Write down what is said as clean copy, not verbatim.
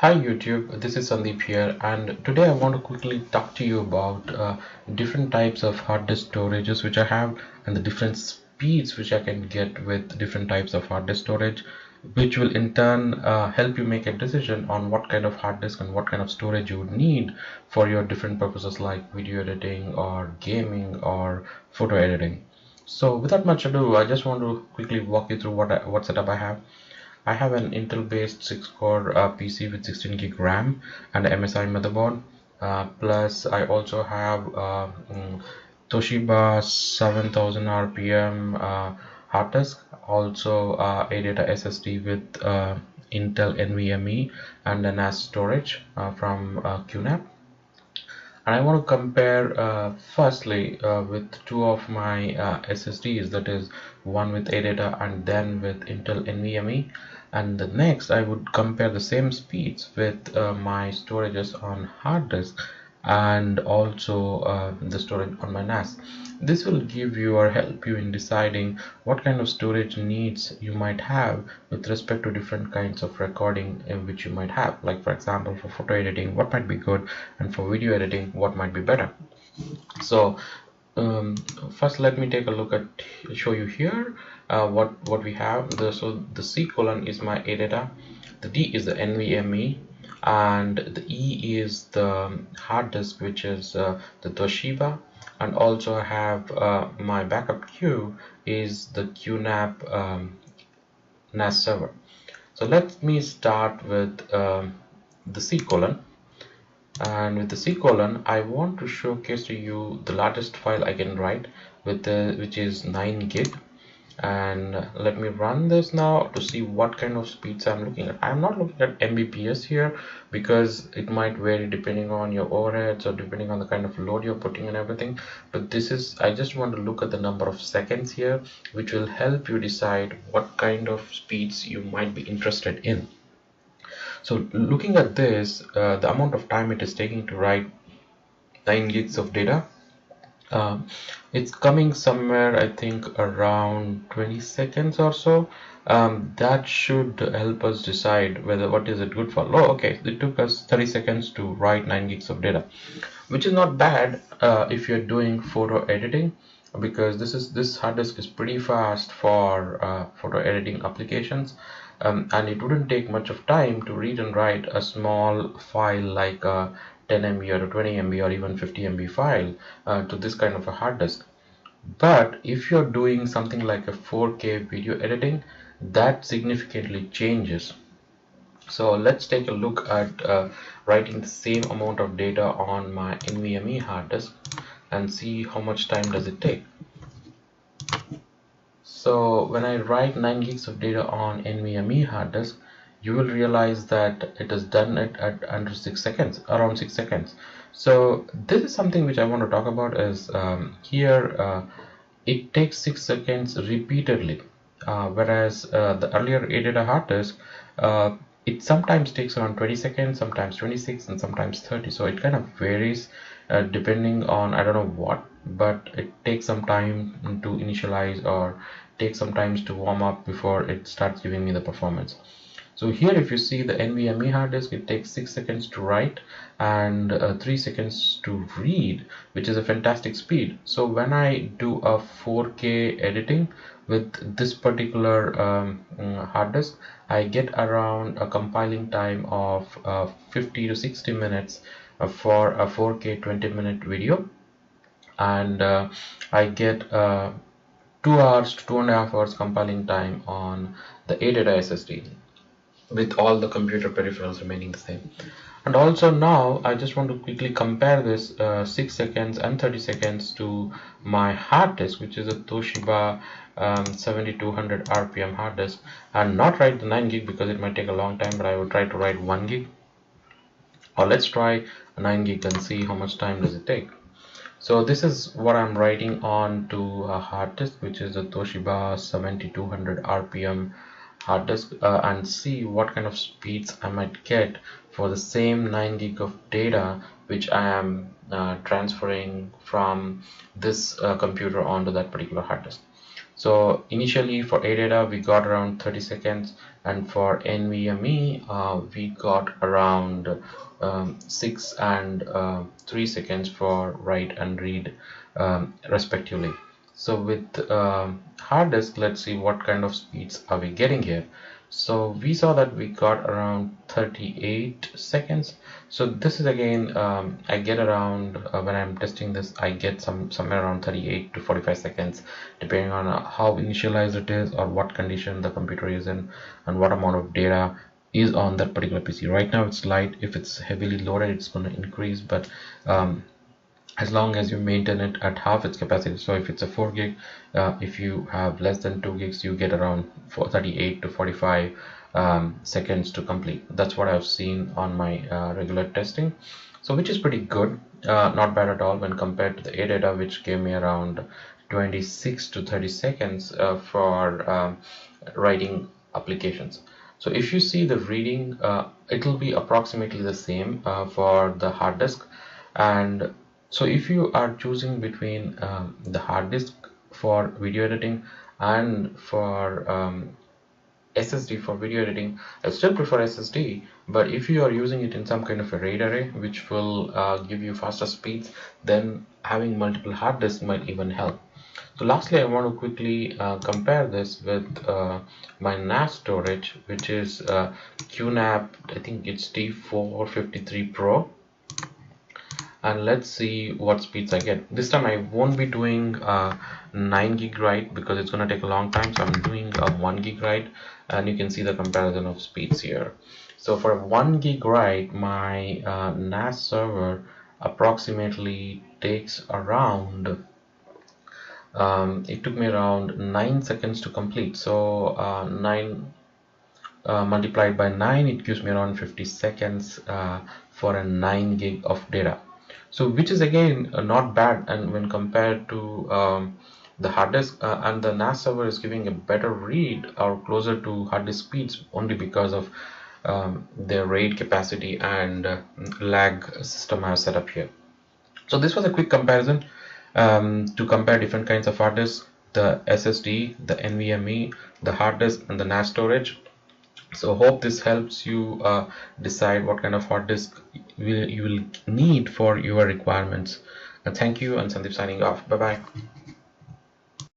Hi YouTube, this is Sandeep here, and today I want to quickly talk to you about different types of hard disk storages which I have and the different speeds which I can get with different types of hard disk storage, which will in turn help you make a decision on what kind of hard disk and what kind of storage you would need for your different purposes like video editing or gaming or photo editing. So without much ado, I just want to quickly walk you through what setup I have. I have an Intel-based 6-core PC with 16 gig RAM and MSI motherboard. Plus, I also have Toshiba 7000 RPM hard disk, also Adata SSD with Intel NVMe and a NAS storage from QNAP. And I want to compare firstly with two of my SSDs, that is one with Adata and then with Intel NVMe, and the next I would compare the same speeds with my storages on hard disk and also the storage on my NAS. This will give you or help you in deciding what kind of storage needs you might have with respect to different kinds of recording which you might have. Like for example, for photo editing, what might be good, and for video editing, what might be better. So um, first let me take a look at show you here what we have. So the C colon is my Adata, the D is the NVMe, and the E is the hard disk, which is the Toshiba, and also I have my backup queue is the QNAP NAS server. So let me start with the C colon. And with the C colon, I want to showcase to you the largest file I can write with which is 9 gig. And let me run this now to see what kind of speeds I'm looking at. I'm not looking at Mbps here because it might vary depending on your overheads or depending on the kind of load you're putting and everything. But this is, I just want to look at the number of seconds here, which will help you decide what kind of speeds you might be interested in. So looking at this, the amount of time it is taking to write 9 gigs of data, um, it's coming somewhere, I think, around 20 seconds or so. That should help us decide whether what is it good for. Oh, okay, it took us 30 seconds to write 9 gigs of data, which is not bad if you're doing photo editing, because this hard disk is pretty fast for photo editing applications. And it wouldn't take much of time to read and write a small file like a 10 MB or a 20 MB or even 50 MB file to this kind of a hard disk. But if you're doing something like a 4K video editing, that significantly changes. So let's take a look at writing the same amount of data on my NVMe hard disk and see how much time does it take. So when I write 9 gigs of data on NVMe hard disk, you will realize that it has done it at under 6 seconds, around 6 seconds. So this is something which I want to talk about is here it takes 6 seconds repeatedly, whereas the earlier Adata hard disk, it sometimes takes around 20 seconds, sometimes 26, and sometimes 30. So it kind of varies depending on I don't know what, but it takes some time to initialize or take some time to warm up before it starts giving me the performance. So here if you see the NVMe hard disk, it takes 6 seconds to write and 3 seconds to read, which is a fantastic speed. So when I do a 4K editing with this particular hard disk, I get around a compiling time of 50 to 60 minutes for a 4K 20-minute video, and I get 2 hours to 2.5 hours compiling time on the Adata SSD with all the computer peripherals remaining the same. And also now I just want to quickly compare this 6 seconds and 30 seconds to my hard disk, which is a Toshiba 7200 RPM hard disk, and not write the 9 gig because it might take a long time, but I will try to write 1 gig. Or let's try a 9 gig and see how much time does it take. So this is what I'm writing on to a hard disk, which is a Toshiba 7200 RPM hard disk, and see what kind of speeds I might get for the same 9 gig of data which I am transferring from this computer onto that particular hard disk. So initially for Adata we got around 30 seconds, and for NVMe we got around 6 and 3 seconds for write and read respectively. So with hard disk, let's see what kind of speeds are we getting here. So we saw that we got around 38 seconds. So this is again, I get around, when I'm testing this, I get somewhere around 38 to 45 seconds, depending on how initialized it is or what condition the computer is in and what amount of data is on that particular PC. Right now it's light. If it's heavily loaded, it's going to increase, but as long as you maintain it at half its capacity. So if it's a 4 gig, if you have less than 2 gigs, you get around 38 to 45 seconds to complete. That's what I've seen on my regular testing, so which is pretty good, not bad at all when compared to the Adata, which gave me around 26 to 30 seconds for writing applications. So if you see the reading, it will be approximately the same for the hard disk. And so if you are choosing between the hard disk for video editing and for SSD for video editing, I still prefer SSD, but if you are using it in some kind of a RAID array which will give you faster speeds, then having multiple hard disks might even help. So lastly, I want to quickly compare this with my NAS storage, which is QNAP, I think it's T453 Pro, and let's see what speeds I get. This time I won't be doing 9 gig write because it's going to take a long time, so I'm doing a 1 gig write, and you can see the comparison of speeds here. So for a 1 gig write, my NAS server approximately takes around it took me around 9 seconds to complete. So 9 multiplied by 9, it gives me around 50 seconds for a 9 gig of data. So which is again not bad, and when compared to the hard disk, and the NAS server is giving a better read or closer to hard disk speeds only because of their RAID capacity and lag system I have set up here. So this was a quick comparison to compare different kinds of hard disks, the SSD, the NVMe, the hard disk, and the NAS storage. So hope this helps you decide what kind of hard disk you will need for your requirements. Thank you, and Sandeep signing off. Bye bye.